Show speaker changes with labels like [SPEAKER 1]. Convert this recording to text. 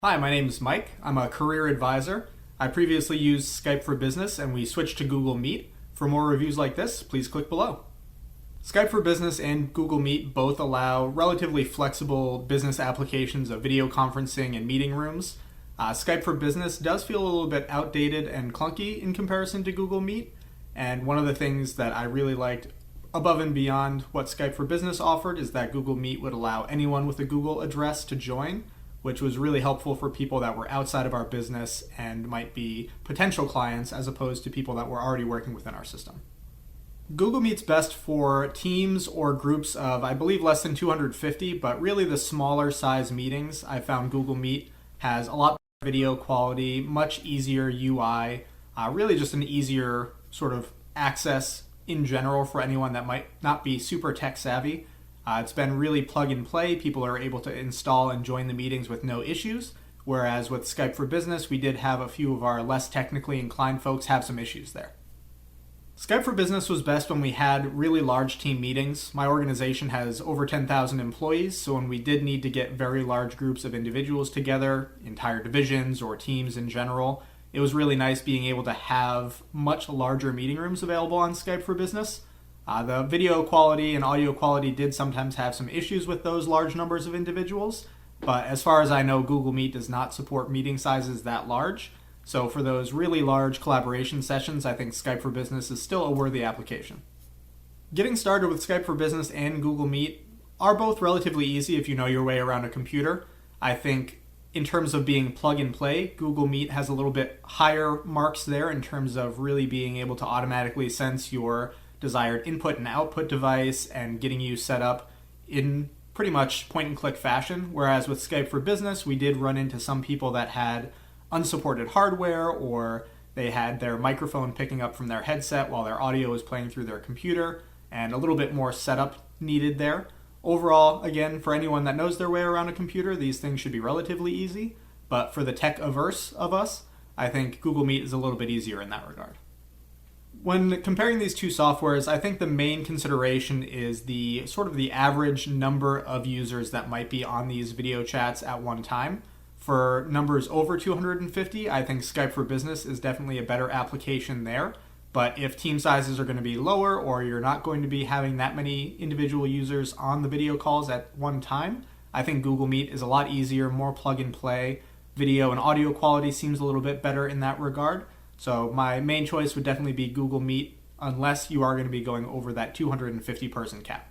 [SPEAKER 1] Hi, my name is Mike. I'm a career advisor. I previously used Skype for Business and we switched to Google Meet. For more reviews like this, please click below. Skype for Business and Google Meet both allow relatively flexible business applications of video conferencing and meeting rooms. Skype for Business does feel a little bit outdated and clunky in comparison to Google Meet, and one of the things that I really liked above and beyond what Skype for Business offered is that Google Meet would allow anyone with a Google address to join, which was really helpful for people that were outside of our business and might be potential clients as opposed to people that were already working within our system. Google Meet's best for teams or groups of, I believe, less than 250, but really the smaller size meetings. I found Google Meet has a lot better video quality, much easier UI, really just an easier sort of access in general for anyone that might not be super tech savvy. It's been really plug and play. People are able to install and join the meetings with no issues, whereas with Skype for Business, we did have a few of our less technically inclined folks have some issues there. Skype for Business was best when we had really large team meetings. My organization has over 10,000 employees, so when we did need to get very large groups of individuals together, entire divisions or teams in general, it was really nice being able to have much larger meeting rooms available on Skype for Business. The video quality and audio quality did sometimes have some issues with those large numbers of individuals, but as far as I know, Google Meet does not support meeting sizes that large. So for those really large collaboration sessions, I think Skype for Business is still a worthy application. Getting started with Skype for Business and Google Meet are both relatively easy if you know your way around a computer. I think in terms of being plug and play, Google Meet has a little bit higher marks there in terms of really being able to automatically sense your desired input and output device and getting you set up in pretty much point and click fashion. Whereas with Skype for Business, we did run into some people that had unsupported hardware, or they had their microphone picking up from their headset while their audio was playing through their computer, and a little bit more setup needed there. Overall, again, for anyone that knows their way around a computer, these things should be relatively easy, but for the tech averse of us, I think Google Meet is a little bit easier in that regard. When comparing these two softwares, I think the main consideration is the sort of the average number of users that might be on these video chats at one time. For numbers over 250, I think Skype for Business is definitely a better application there. But if team sizes are going to be lower, or you're not going to be having that many individual users on the video calls at one time, I think Google Meet is a lot easier, more plug and play. Video and audio quality seems a little bit better in that regard. So my main choice would definitely be Google Meet, unless you are going to be going over that 250 person cap.